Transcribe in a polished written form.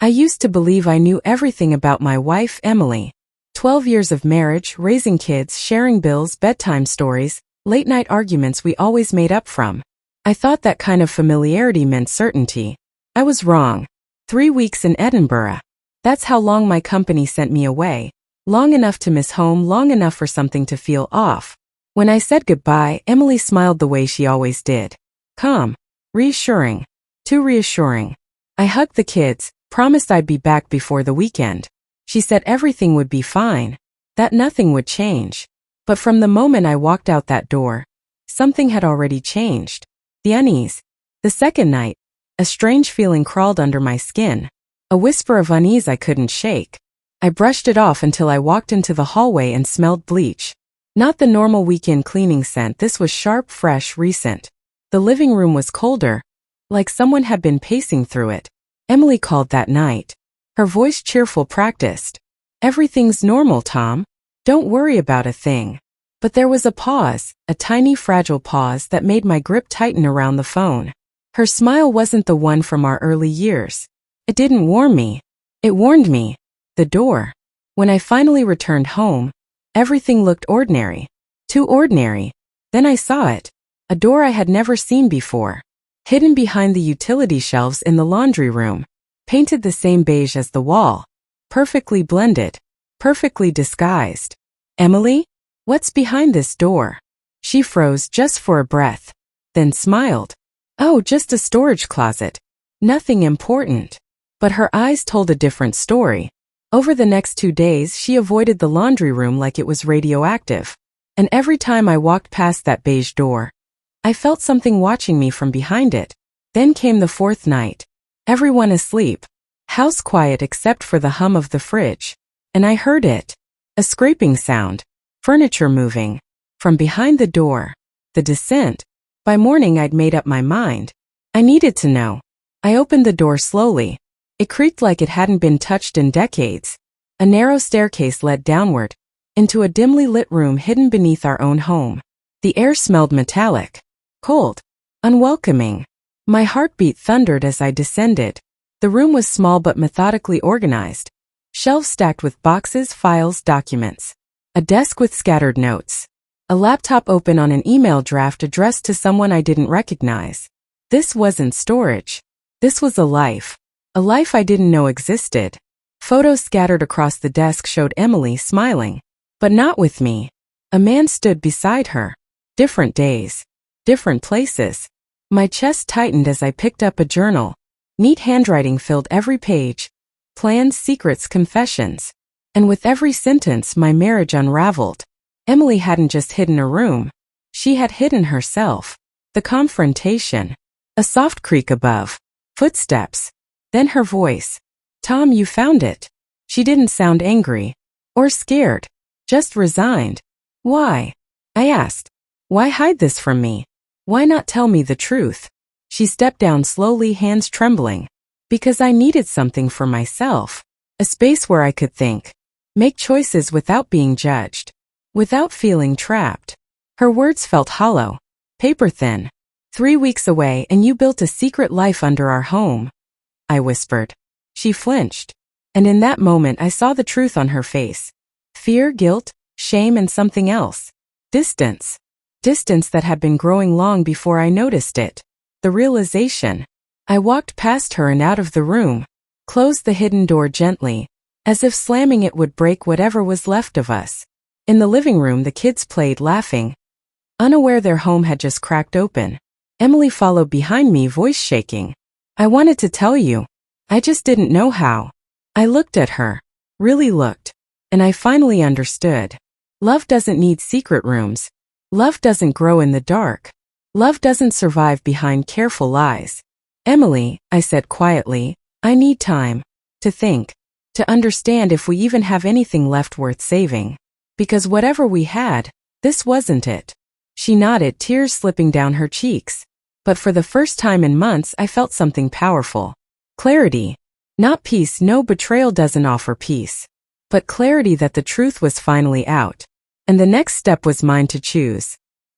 I used to believe I knew everything about my wife, Emily. 12 years of marriage, raising kids, sharing bills, bedtime stories, late-night arguments we always made up from. I thought that kind of familiarity meant certainty. I was wrong. 3 weeks in Edinburgh. That's how long my company sent me away. Long enough to miss home, long enough for something to feel off. When I said goodbye, Emily smiled the way she always did. Calm. Reassuring. Too reassuring. I hugged the kids, promised I'd be back before the weekend. She said everything would be fine, that nothing would change. But from the moment I walked out that door, something had already changed. The unease. The second night, a strange feeling crawled under my skin. A whisper of unease I couldn't shake. I brushed it off until I walked into the hallway and smelled bleach. Not the normal weekend cleaning scent, this was sharp, fresh, recent. The living room was colder, like someone had been pacing through it. Emily called that night. Her voice cheerful, practiced. Everything's normal, Tom. Don't worry about a thing. But there was a pause, a tiny fragile pause that made my grip tighten around the phone. Her smile wasn't the one from our early years. It didn't warn me. It warned me. The door. When I finally returned home, everything looked ordinary. Too ordinary. Then I saw it. A door I had never seen before. Hidden behind the utility shelves in the laundry room. Painted the same beige as the wall. Perfectly blended. Perfectly disguised. Emily? What's behind this door? She froze just for a breath. Then smiled. Oh, just a storage closet. Nothing important. But her eyes told a different story. Over the next 2 days, she avoided the laundry room like it was radioactive. And every time I walked past that beige door, I felt something watching me from behind it. Then came the fourth night. Everyone asleep. House quiet except for the hum of the fridge. And I heard it. A scraping sound. Furniture moving. From behind the door. The descent. By morning I'd made up my mind. I needed to know. I opened the door slowly. It creaked like it hadn't been touched in decades. A narrow staircase led downward, into a dimly lit room hidden beneath our own home. The air smelled metallic. Cold. Unwelcoming. My heartbeat thundered as I descended. The room was small but methodically organized. Shelves stacked with boxes, files, documents. A desk with scattered notes. A laptop open on an email draft addressed to someone I didn't recognize. This wasn't storage. This was a life. A life I didn't know existed. Photos scattered across the desk showed Emily smiling. But not with me. A man stood beside her. Different days. Different places. My chest tightened as I picked up a journal. Neat handwriting filled every page. Plans, secrets, confessions. And with every sentence, my marriage unraveled. Emily hadn't just hidden a room. She had hidden herself. The confrontation. A soft creak above. Footsteps. Then her voice. Tom, you found it. She didn't sound angry. Or scared. Just resigned. Why? I asked. Why hide this from me? Why not tell me the truth? She stepped down slowly, hands trembling. Because I needed something for myself. A space where I could think. Make choices without being judged. Without feeling trapped. Her words felt hollow. Paper thin. 3 weeks away and you built a secret life under our home. I whispered. She flinched. And in that moment I saw the truth on her face. Fear, guilt, shame, and something else. Distance. Distance that had been growing long before I noticed it. The realization. I walked past her and out of the room. Closed the hidden door gently, as if slamming it would break whatever was left of us. In the living room the kids played, laughing. Unaware their home had just cracked open. Emily followed behind me, voice shaking. I wanted to tell you. I just didn't know how. I looked at her. Really looked. And I finally understood. Love doesn't need secret rooms. Love doesn't grow in the dark. Love doesn't survive behind careful lies. Emily, I said quietly, I need time. To think. To understand if we even have anything left worth saving. Because whatever we had, this wasn't it. She nodded, tears slipping down her cheeks. But for the first time in months I felt something powerful. Clarity. Not peace, no, betrayal doesn't offer peace. But clarity that the truth was finally out. And the next step was mine to choose.